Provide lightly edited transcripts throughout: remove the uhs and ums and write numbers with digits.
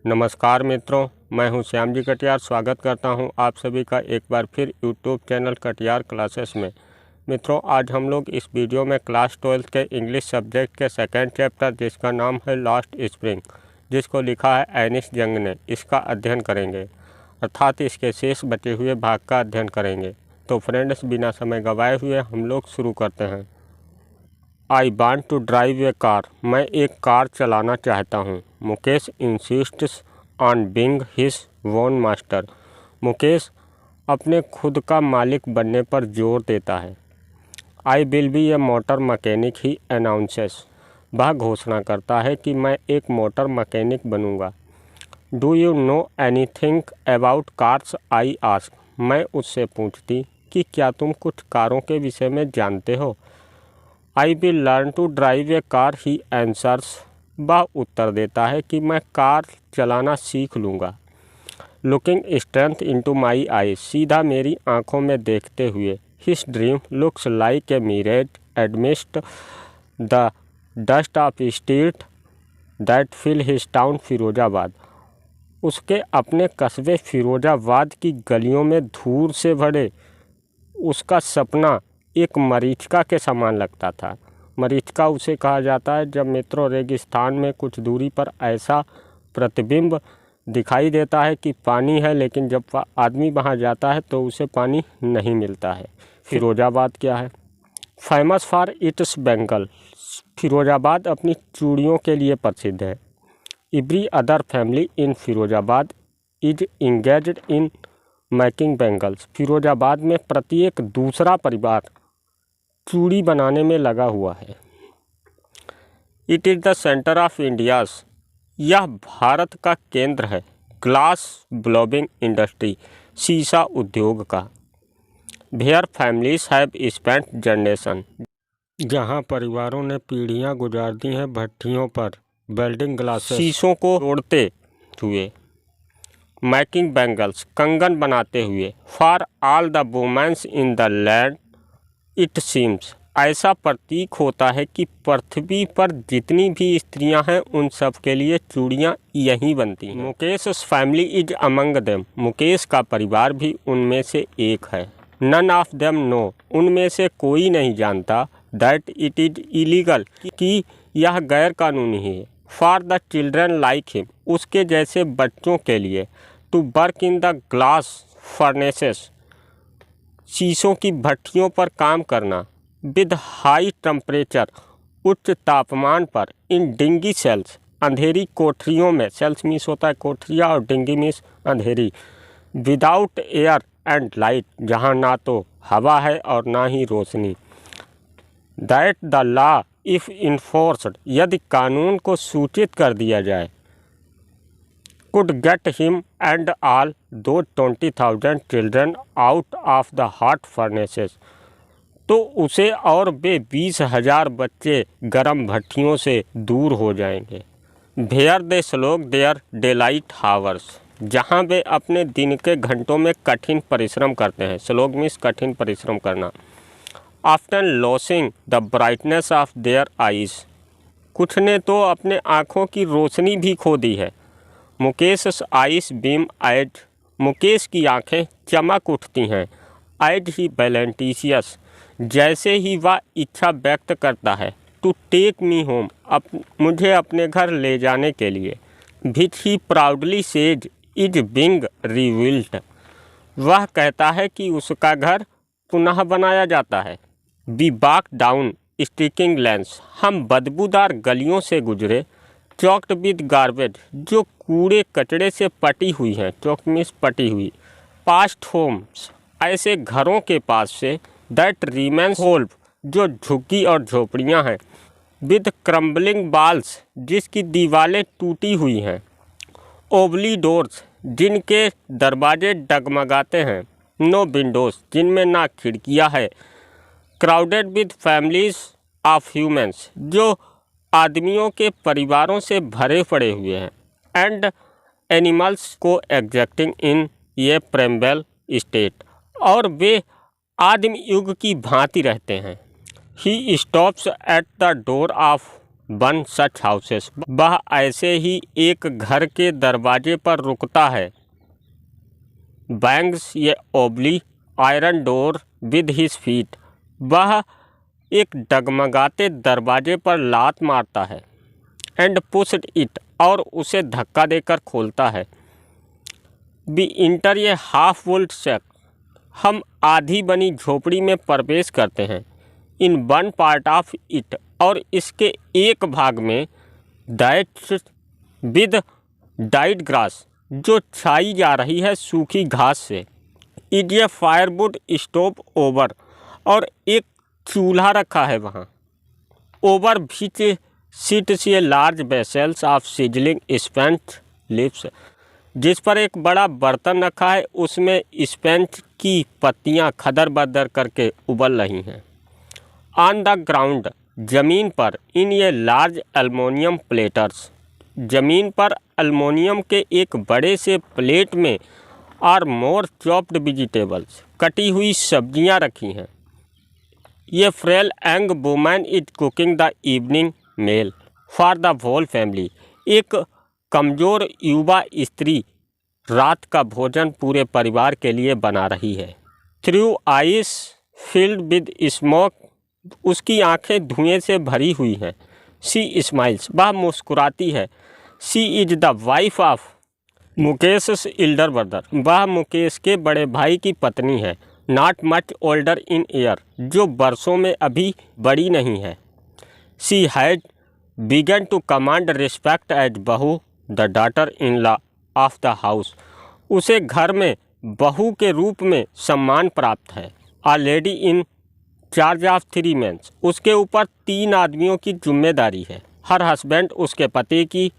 नमस्कार मित्रों, मैं हूं श्याम जी कटियार। स्वागत करता हूं आप सभी का एक बार फिर यूट्यूब चैनल कटियार क्लासेस में। मित्रों, आज हम लोग इस वीडियो में क्लास 12 के इंग्लिश सब्जेक्ट के सेकंड चैप्टर, जिसका नाम है लास्ट स्प्रिंग, जिसको लिखा है एनिस जंग ने, इसका अध्ययन करेंगे, अर्थात इसके शेष बचे हुए भाग का अध्ययन करेंगे। तो फ्रेंड्स, बिना समय गंवाए हुए हम लोग शुरू करते हैं। I want to drive a car. मैं एक कार चलाना चाहता हूँ। Mukesh insists on being his own master. Mukesh अपने खुद का मालिक बनने पर जोर देता है। I will be a motor mechanic, he announces. वह घोषणा करता है कि मैं एक मोटर मैकेनिक बनूंगा। Do you know anything about cars, I ask. मैं उससे पूछती कि क्या तुम कुछ कारों के विषय में जानते हो। I will learn to drive a car, he answers. वह उत्तर देता है कि मैं कार चलाना सीख लूँगा। Looking strength into my eyes. सीधा मेरी आंखों में देखते हुए। His dream looks like a mirage amidst the dust of street that fill his town Firozabad. उसके अपने कस्बे फिरोजाबाद की गलियों में धूल से भरे उसका सपना एक मरीचिका के समान लगता था। मरीचिका उसे कहा जाता है जब मित्रों रेगिस्तान में कुछ दूरी पर ऐसा प्रतिबिंब दिखाई देता है कि पानी है, लेकिन जब आदमी वहां जाता है तो उसे पानी नहीं मिलता है। फिरोजाबाद क्या है? Famous for its bangle. Firozabad अपनी चूड़ियों के लिए प्रसिद्ध है। Every other family in Firozabad is engaged in making bangles. Firozabad में प्रत्येक दूसरा परिवार चूड़ी बनाने में लगा हुआ है। It is the centre of India's. यह भारत का केंद्र है। ग्लास ब्लोबिंग इंडस्ट्री, शीशा उद्योग का। Where families have spent generation. जहां परिवारों ने पीढ़ियां गुजार दी हैं भट्ठियों पर वेल्डिंग ग्लासेस, शीशों को तोड़ते हुए। मेकिंग बैंगल्स, कंगन बनाते हुए। For all the womens in the land it seems. ऐसा प्रतीक होता है कि पृथ्वी पर जितनी भी स्त्रियां हैं उन सब के लिए चूड़ियां यहीं बनती हैं। Mukesh family is among them. Mukesh का परिवार भी उनमें से एक है। None of them know. उनमें से कोई नहीं जानता दैट इट इज इलीगल, कि यह गैर कानूनी है। For the children like him. उसके जैसे बच्चों के लिए। To work in the glass furnaces. शीशों की भट्टियों पर काम करना। विद हाई टेम्परेचर, उच्च तापमान पर। इन डिंगी सेल्स, अंधेरी कोठरियों में। सेल्स मीन्स होता है कोठरिया और डिंगी मीन्स अंधेरी। विदाउट एयर एंड लाइट, जहां ना तो हवा है और ना ही रोशनी। That the law if enforced, यदि कानून को सूचित कर दिया जाए। could get him and all those 20,000 children out of the hot furnaces, तो उसे और वे 20,000 बच्चे गर्म भट्टियों से दूर हो जाएंगे। Where they slog their daylight hours, जहाँ वे अपने दिन के घंटों में कठिन परिश्रम करते हैं। स्लोग मीन्स कठिन परिश्रम करना। Often losing the brightness of their eyes, कुछ ने तो अपने आँखों की रोशनी भी खो दी है। Mukesh eyes beam as, Mukesh की आंखें चमक उठती हैं। एज ही वैलेंटिशियस, जैसे ही वह इच्छा व्यक्त करता है। टू टेक मी होम, मुझे अपने घर ले जाने के लिए। Which he proudly says is being rebuilt, वह कहता है कि उसका घर पुनः बनाया जाता है। We walk down stinking lanes, हम बदबूदार गलियों से गुजरे। चॉक्ड विद गार्बेज, जो कूड़े कचड़े से पटी हुई हैं। चॉक्ड मीन्स पटी हुई। पास्ट होम्स, ऐसे घरों के पास से। दैट रिमेन्स होल्ड, जो झुग्गी और झोपड़ियां हैं। विद क्रम्बलिंग बाल्स, जिसकी दीवारें टूटी हुई हैं। ओवली डोर्स, जिनके दरवाजे डगमगाते हैं। नो विंडोज, जिनमें ना खिड़कियां है। Crowded with families of humans, जो आदमियों के परिवारों से भरे पड़े हुए हैं। एंड एनिमल्स को एग्जैक्टिंग इन ये प्रेम्बल स्टेट, और वे आदिम युग की भांति रहते हैं। He stops at the door of one such houses, वह ऐसे ही एक घर के दरवाजे पर रुकता है। Bangs the wobbly iron door with his feet, वह एक डगमगाते दरवाजे पर लात मारता है। एंड पुश्ड इट, और उसे धक्का देकर खोलता है। वी इंटर ये हाफ वुल्ड शेक, हम आधी बनी झोपड़ी में प्रवेश करते हैं। In one part of it, और इसके एक भाग में, दैट विद डाइड ग्रास, जो छाई जा रही है सूखी घास से। Is a firewood stove over, और एक चूल्हा रखा है वहाँ। Over which sits a large vessels of sizzling spinach leaves, जिस पर एक बड़ा बर्तन रखा है, उसमें स्पेंच की पत्तियाँ खदर बदर करके उबल रही हैं। ऑन द ग्राउंड, ज़मीन पर, इन ये लार्ज एल्युमिनियम प्लेटर्स, ज़मीन पर एल्युमिनियम के एक बड़े से प्लेट में आर मोर चॉप्ड वेजिटेबल्स, कटी हुई सब्जियां रखी हैं। ये frail young woman is cooking the evening meal for the whole family, एक कमज़ोर युवा स्त्री रात का भोजन पूरे परिवार के लिए बना रही है। Through ice filled with smoke, उसकी आंखें धुएं से भरी हुई हैं। शी स्माइल्स, वह मुस्कुराती है। She is the wife of Mukesh elder brother, वह मुकेश के बड़े भाई की पत्नी है। Not much older in year, जो वर्षों में अभी बड़ी नहीं है। She had begun to command respect as बहू the daughter in law of the house, उसे घर में बहू के रूप में सम्मान प्राप्त है। A lady in charge of 3 men, उसके ऊपर 3 आदमियों की जिम्मेदारी है। हर हस्बैंड, उसके पति की,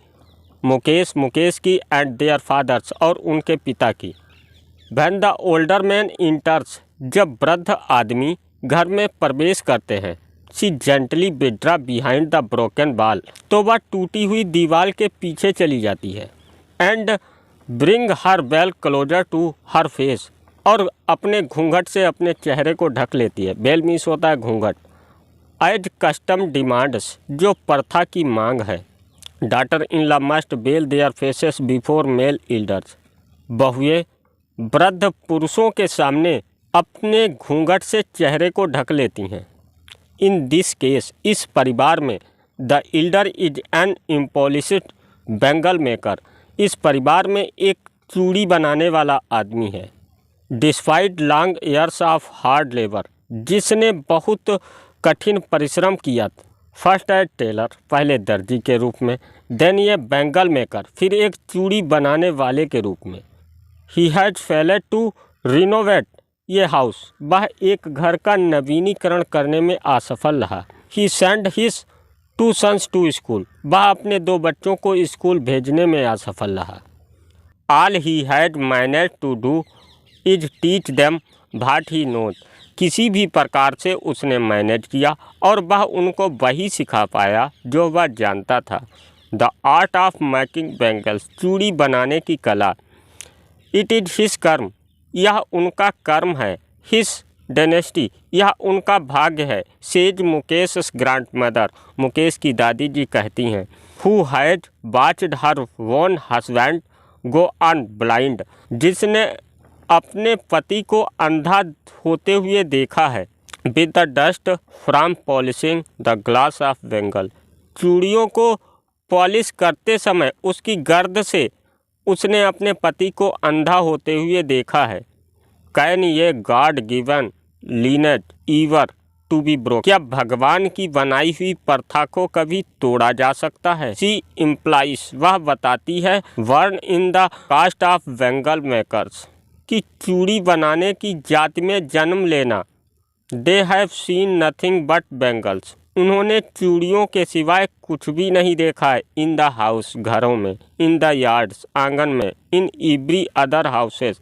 मुकेश की, एंड देयर फादर्स, और उनके पिता की। व्हेन द ओल्डर मैन इंटर्स, जब वृद्ध आदमी घर में प्रवेश करते हैं। She gently withdraw behind the broken wall, तो वह टूटी हुई दीवार के पीछे चली जाती है। And bring her veil closer to her face, और अपने घूंघट से अपने चेहरे को ढक लेती है। बेल मीन्स होता है घूंघट। एज कस्टम डिमांड्स, जो प्रथा की मांग है। Daughter in law must veil their faces before male elders, बहुएं वृद्ध पुरुषों के सामने अपने घूंघट से चेहरे को ढक लेती हैं। इन दिस केस, इस परिवार में, the elder is an impoverished bangle maker, इस परिवार में एक चूड़ी बनाने वाला आदमी है। Despite long years of hard labour, जिसने बहुत कठिन परिश्रम किया। फर्स्ट एज टेलर, पहले दर्जी के रूप में, देन ये बैंगल मेकर, फिर एक चूड़ी बनाने वाले के रूप में। He has failed to renovate the house, वह एक घर का नवीनीकरण करने में असफल रहा। He send his 2 sons to school, वह अपने 2 बच्चों को स्कूल भेजने में असफल रहा। All he had managed to do is teach them what he knows, किसी भी प्रकार से उसने मैनेज किया और वह उनको वही सिखा पाया जो वह जानता था। The art of making bangles, चूड़ी बनाने की कला। इट इज हिज कर्म, यह उनका कर्म है। हिज डेनेस्टी, यह उनका भाग्य है। Says Mukesh grand mother, Mukesh की दादी जी कहती हैं। Who had watched her own husband go on blind, जिसने अपने पति को अंधा होते हुए देखा है। With the dust from polishing the glass of Bengal, चूड़ियों को पॉलिश करते समय उसकी गर्द से उसने अपने पति को अंधा होते हुए देखा है। कैन ये god given lineage ever to be broke, क्या भगवान की बनाई हुई प्रथा को कभी तोड़ा जा सकता है। सी इम्प्लाइज, वह बताती है, born in the caste of bangle makers, कि चूड़ी बनाने की जाति में जन्म लेना। They have seen nothing but bangles, उन्होंने चूड़ियों के सिवाय कुछ भी नहीं देखा है। इन द हाउस, घरों में। इन द यार्ड्स, आंगन में। इन एवरी अदर हाउसेस,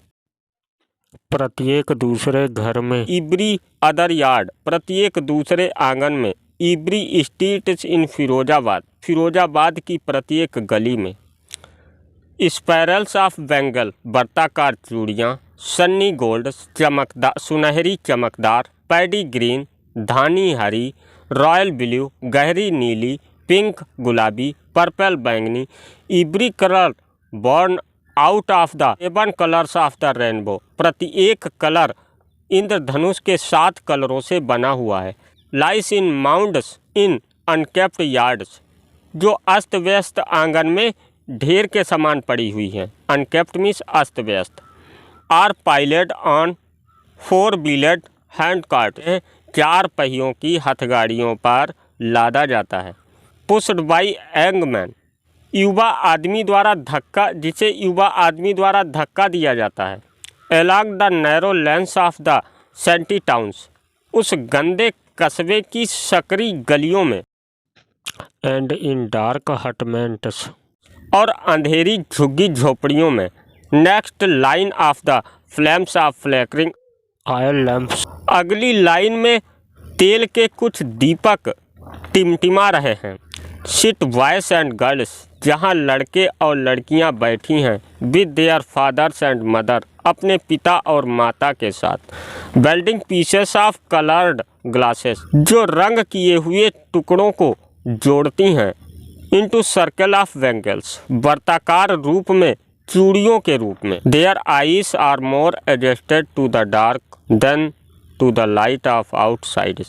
प्रत्येक दूसरे घर में। एवरी अदर यार्ड, प्रत्येक दूसरे आंगन में। Every street in Firozabad, Firozabad की प्रत्येक गली में। स्पैरल्स ऑफ बेंगल, वर्ताकार चूड़ियाँ। सन्नी गोल्ड, चमकदार, सुनहरी चमकदार। पैडी ग्रीन, धानी हरी। रॉयल ब्लू, गहरी नीली। पिंक गुलाबी, पर्पल बैंगनी, every colour born out of the 7 colours of the rainbow, प्रत्येक कलर इंद्रधनुष के 7 कलरों से बना हुआ है। लाइस इन माउंड्स इन अनकेप्ट यार्ड्स, जो अस्त व्यस्त आंगन में ढेर के समान पड़ी हुई हैं। अनकेप्ट मीन्स अस्त व्यस्त। Are piled on 4 wheeled hand cart, 4 पहियों की हथगाड़ियों पर लादा जाता है। पुश्ड बाई यंग मैन, युवा आदमी द्वारा धक्का, जिसे युवा आदमी द्वारा धक्का दिया जाता है। Along the narrow lanes of the shanty towns, उस गंदे कस्बे की सकरी गलियों में। एंड इन डार्क हटमेंट्स, और अंधेरी झुग्गी झोपड़ियों में। Next line of the flames of flickering oil lamps, अगली लाइन में तेल के कुछ दीपक टिमटिमा रहे हैं। सिट बॉयज एंड गर्ल्स, जहाँ लड़के और लड़कियाँ बैठी हैं। With their fathers and mother, अपने पिता और माता के साथ। Building pieces of coloured glasses, जो रंग किए हुए टुकड़ों को जोड़ती हैं। इनटू सर्कल ऑफ बैंगल्स, वर्ताकार रूप में, चूड़ियों के रूप में। Their eyes are more adjusted to the dark than to the light of outside,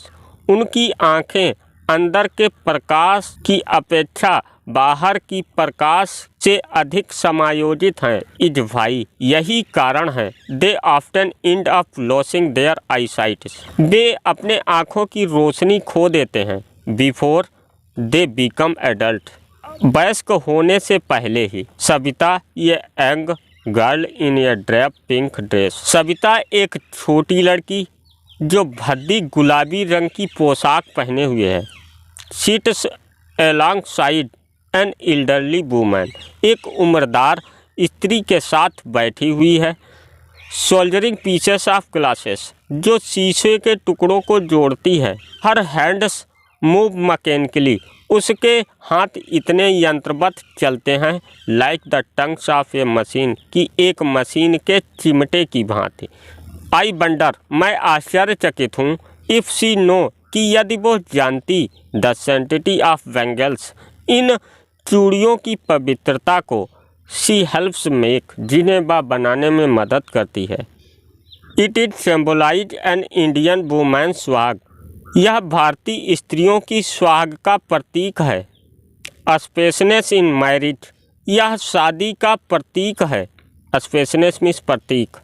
उनकी आँखें अंदर के प्रकाश की अपेक्षा बाहर की प्रकाश से अधिक समायोजित हैं। इज भाई, यही कारण है। They often end up losing their eyesight, वे अपने आँखों की रोशनी खो देते हैं। बिफोर दे बिकम एडल्ट, वयस्क होने से पहले ही। सविता ये young girl in A drape pink dress, Savita एक छोटी लड़की जो भद्दी गुलाबी रंग की पोशाक पहने हुए है। Sits alongside an elderly woman, एक उम्रदार स्त्री के साथ बैठी हुई है। सोल्जरिंग पीसेस ऑफ ग्लासेस, जो शीशे के टुकड़ों को जोड़ती है। हर हैंड्स मूव मैकेनिकली, उसके हाथ इतने यंत्रवत चलते हैं। Like the tongues of A machine, की एक मशीन के चिमटे की भांति। आई वंडर, मैं आश्चर्यचकित हूँ। इफ़ शी नो, कि यदि वो जानती। द सेंटिटी ऑफ बैंगल्स, इन चूड़ियों की पवित्रता को। शी हेल्प्स मेक, जिन्हें वह बनाने में मदद करती है। It is symbolise an Indian women swag, यह भारतीय स्त्रियों की स्वाग का प्रतीक है। स्पेशनेस इन मैरिज, यह शादी का प्रतीक है। स्पेशनेस मीन्स प्रतीक।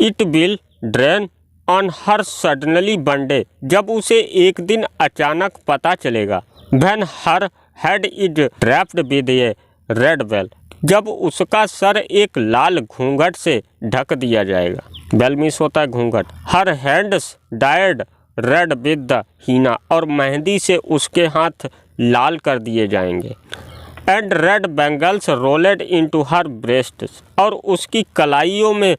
It will dawn on her suddenly one day, जब उसे एक दिन अचानक पता चलेगा। When her head is draped with a red veil, जब उसका सर एक लाल घूंघट से ढक दिया जाएगा। वेल मीन्स होता है घूंघट। Her hands dyed red with the henna, और मेहंदी से उसके हाथ लाल कर दिए जाएंगे। And red bangles rolled into her breasts, और उसकी कलाइयों में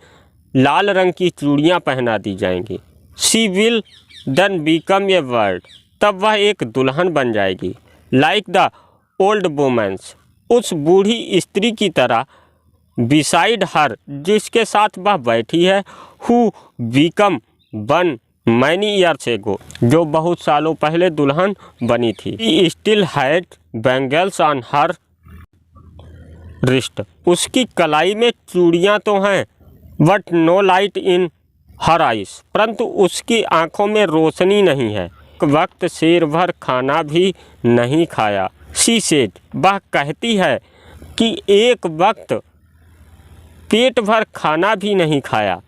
लाल रंग की चूड़ियाँ पहना दी जाएंगी। She will then become a word, तब वह एक दुल्हन बन जाएगी। लाइक द ओल्ड वुमेन्स, उस बूढ़ी स्त्री की तरह। बिसाइड हर, जिसके साथ वह बैठी है। Who become one many years ago, जो बहुत सालों पहले दुल्हन बनी थी। She still had bangles on her wrist, उसकी कलाई में चूड़ियाँ तो हैं। But no light in her eyes, परंतु उसकी आंखों में रोशनी नहीं है। वक्त शेर भर खाना भी नहीं खाया। शी सेड, वह कहती है कि एक वक्त पेट भर खाना भी नहीं खाया।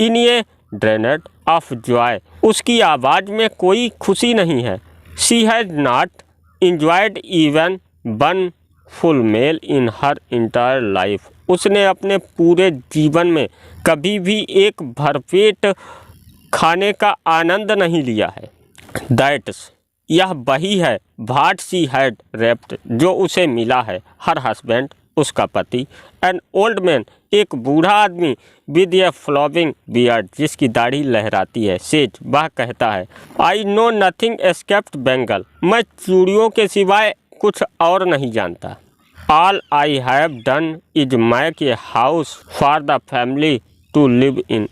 इन ये ड्रेनेड ऑफ जॉय, उसकी आवाज़ में कोई खुशी नहीं है। She has not enjoyed even one full meal in her entire life, उसने अपने पूरे जीवन में कभी भी एक भरपेट खाने का आनंद नहीं लिया है। दैट्स, यह वही है। भाट सी हैड रेप्ट, जो उसे मिला है। हर हस्बैंड, उसका पति। एन ओल्ड मैन, एक बूढ़ा आदमी। विद ए फ्लॉविंग बियर्ड, जिसकी दाढ़ी लहराती है। सेज, वह कहता है। I know nothing except bangle, मैं चूड़ियों के सिवाय कुछ और नहीं जानता। All I have done is make a house for the family to live in,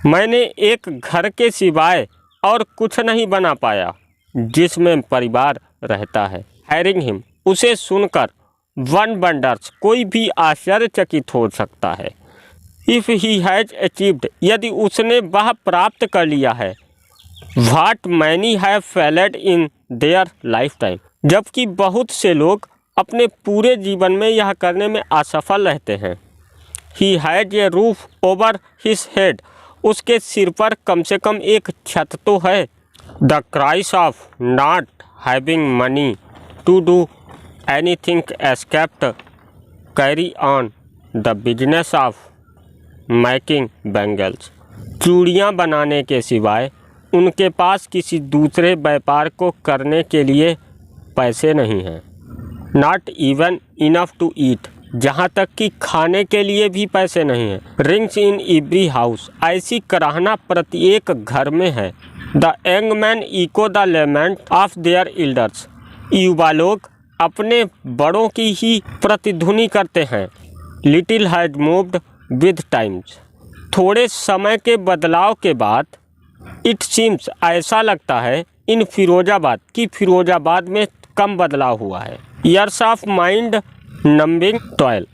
मैंने एक घर के सिवाय और कुछ नहीं बना पाया जिसमें परिवार रहता है। hearing him, उसे सुनकर one wonders, कोई भी आश्चर्यचकित हो सकता है। If he has achieved, यदि उसने वह प्राप्त कर लिया है। What many have failed in their lifetime, जबकि बहुत से लोग अपने पूरे जीवन में यह करने में असफल रहते हैं। He has a roof over his head, उसके सिर पर कम से कम एक छत तो है। The cries of not having money to do anything except carry on the business of making bangles, चूड़ियाँ बनाने के सिवाय उनके पास किसी दूसरे व्यापार को करने के लिए पैसे नहीं हैं। Not even enough to eat, जहाँ तक कि खाने के लिए भी पैसे नहीं हैं। Rings in every house, ऐसी कराहना प्रत्येक घर में है। The young men echo the lament of their elders, युवा लोग अपने बड़ों की ही प्रतिध्वनि करते हैं। Little has moved with times, थोड़े समय के बदलाव के बाद इट सीम्स, ऐसा लगता है, इन फिरोजाबाद कि फिरोजाबाद में कम बदलाव हुआ है। Years of mind numbing toil,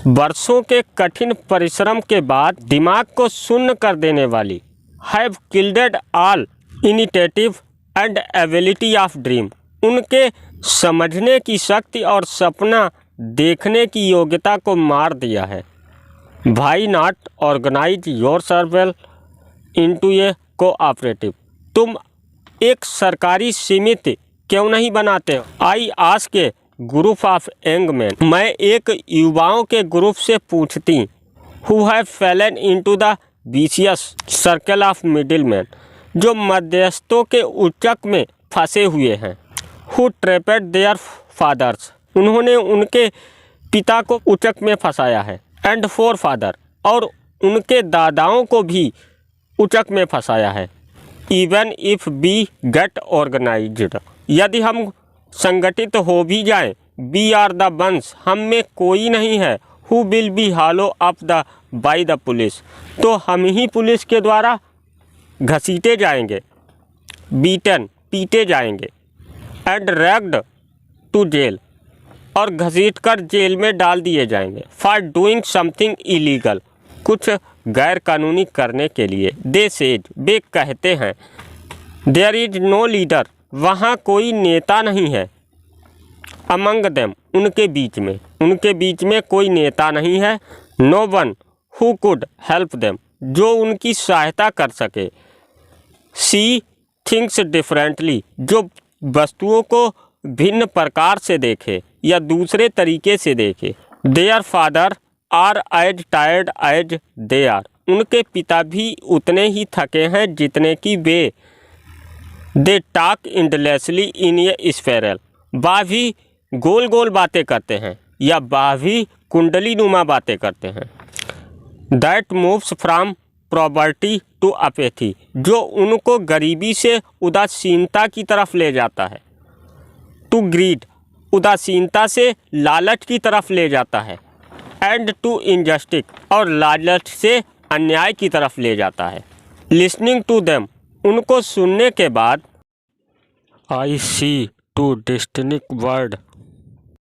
वर्षों के कठिन परिश्रम के बाद दिमाग को शून्य कर देने वाली। Have killed all initiative and ability of dream, उनके समझने की शक्ति और सपना देखने की योग्यता को मार दिया है। Why not organize yourselves into a cooperative, तुम एक सरकारी समिति क्यों नहीं बनाते हो। I ask a group of young man, मैं एक युवाओं के ग्रुप से पूछती। Who have fallen into the vicious circle of middle man, जो मध्यस्थों के उचक में फंसे हुए हैं। हु ट्रैपेड देयर फादर्स, उन्होंने उनके पिता को उचक में फंसाया है। एंड फोर फादर, और उनके दादाओं को भी उचक में फंसाया है। Even if we get organized, यदि हम संगठित हो भी जाएं, वी आर द वंस, हम में कोई नहीं है। Who will be hollow up the by the police, तो हम ही पुलिस के द्वारा घसीटे जाएंगे, बीटन पीटे जाएंगे। एंड रैग्ड टू जेल, और घसीट कर जेल में डाल दिए जाएंगे। फॉर डूइंग समथिंग इलीगल, कुछ गैर कानूनी करने के लिए। दे सेज, वे कहते हैं। देयर इज नो लीडर, वहाँ कोई नेता नहीं है। अमंग देम, उनके बीच में कोई नेता नहीं है। No one who could help them, जो उनकी सहायता कर सके। सी थिंग्स डिफरेंटली, जो वस्तुओं को भिन्न प्रकार से देखे या दूसरे तरीके से देखे। Their father are as tired as they are, उनके पिता भी उतने ही थके हैं जितने कि वे। दे टॉक इंडलेसली इन ए स्फेरल, वह भी गोल गोल बातें करते हैं या वह भी कुंडली नुमा बातें करते हैं। That moves from property to apathy, जो उनको गरीबी से उदासीनता की तरफ ले जाता है। टू ग्रीड, उदासीनता से लालच की तरफ ले जाता है। एंड टू इनजस्टिस, और लालच से अन्याय की तरफ ले जाता है। लिसनिंग टू देम, उनको सुनने के बाद। आई सी टू डिस्टिंक्ट वर्ल्ड,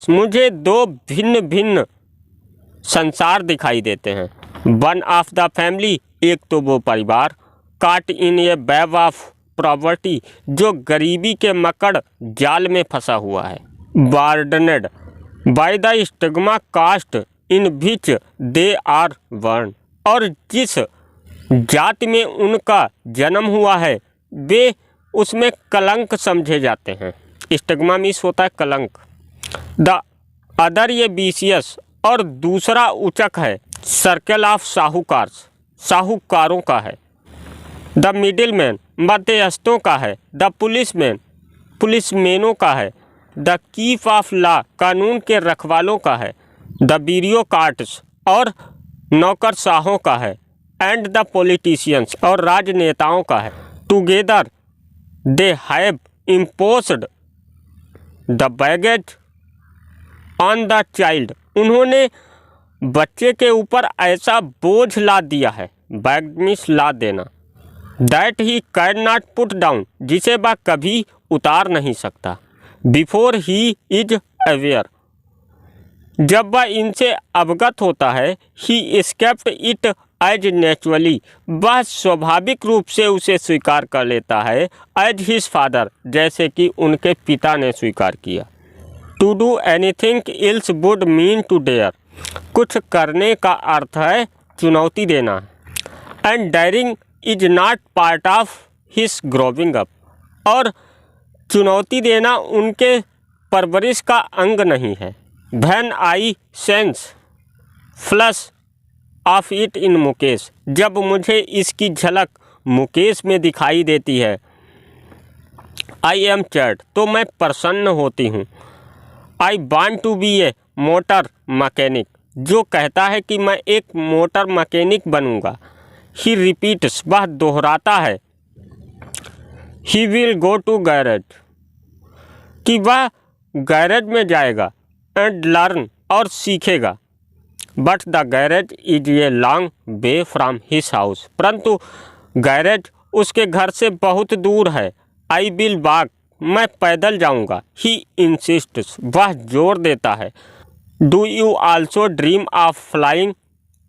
मुझे दो भिन्न भिन्न संसार दिखाई देते हैं। वन ऑफ द फैमिली, एक तो वो परिवार। Caught in a web of poverty, जो गरीबी के मकड़ जाल में फंसा हुआ है। Burdened by the stigma caste in which they are born, और जिस जाति में उनका जन्म हुआ है वे उसमें कलंक समझे जाते हैं। स्टिग्मा मीन्स होता है कलंक। द अदर ये विशियस, और दूसरा उचक है। सर्कल ऑफ साहूकार, साहूकारों का है। द मिडिल मैन, मध्यस्थों का है। द पुलिसमैन, पुलिसमैनों का है। द कीफ ऑफ लॉ, कानून के रखवालों का है। द ब्यूरोक्रेट्स, और नौकरशाहों का है। एंड द पॉलिटिशियंस, और राजनेताओं का है। Together they have imposed the baggage on the child, उन्होंने बच्चे के ऊपर ऐसा बोझ लाद दिया है। बैग मीन्स लाद देना। That he can not put down, जिसे वह कभी उतार नहीं सकता। बिफोर ही इज अवेयर, जब वह इनसे अवगत होता है। ही एस्केप्ड इट एज नेचुरली, वह स्वाभाविक रूप से उसे स्वीकार कर लेता है। एज हिज फादर, जैसे कि उनके पिता ने स्वीकार किया। To do anything else would mean to dare, कुछ करने का अर्थ है चुनौती देना। And daring is not part of his growing up, और चुनौती देना उनके परवरिश का अंग नहीं है। When I sense flush of it in Mukesh, जब मुझे इसकी झलक मुकेश में दिखाई देती है। आई एम चर्ड, तो मैं प्रसन्न होती हूँ। I want to be a motor mechanic, जो कहता है कि मैं एक मोटर मैकेनिक बनूंगा। ही रिपीट्स, वह दोहराता है। He will go to garage, कि वह गैरेज में जाएगा। एंड लर्न, और सीखेगा। But the garage is a long way from his house, परंतु गैरेज उसके घर से बहुत दूर है। आई विल वॉक, मैं पैदल जाऊंगा। ही इंसिस्ट्स, वह जोर देता है। Do you also dream of flying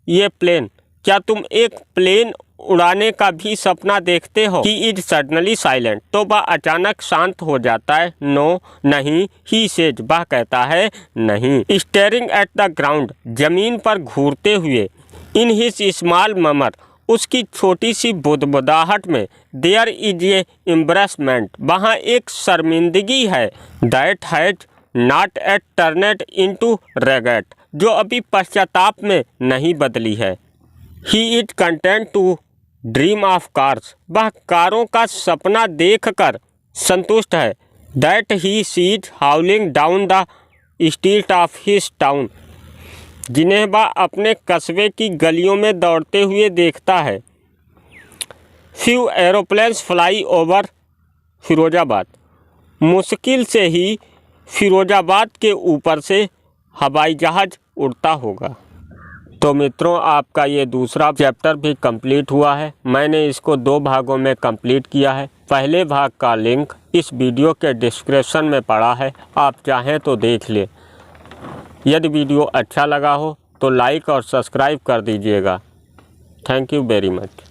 ये प्लेन, क्या तुम एक प्लेन उड़ाने का भी सपना देखते हो। ही इज सडनली साइलेंट, तो वह अचानक शांत हो जाता है। नो, नहीं। ही सेज, वह कहता है नहीं। स्टेयरिंग एट द ग्राउंड, जमीन पर घूरते हुए। इन हिज स्मॉल ममर, उसकी छोटी सी बुदबुदाहट में। देयर इज ए एम्बरेसमेंट, वहाँ एक शर्मिंदगी है। That has not yet turned into regret, जो अभी पश्चाताप में नहीं बदली है। He is content to dream of cars, वह कारों का सपना देखकर संतुष्ट है। That he sees howling down the street of his town, जिन्हें वह अपने कस्बे की गलियों में दौड़ते हुए देखता है। Few aeroplanes fly over Firozabad, मुश्किल से ही फिरोजाबाद के ऊपर से हवाई जहाज़ उड़ता होगा। तो मित्रों, आपका ये दूसरा चैप्टर भी कंप्लीट हुआ है। मैंने इसको 2 भागों में कंप्लीट किया है। पहले भाग का लिंक इस वीडियो के डिस्क्रिप्शन में पड़ा है, आप चाहें तो देख लें। यदि वीडियो अच्छा लगा हो तो लाइक और सब्सक्राइब कर दीजिएगा। Thank you very much.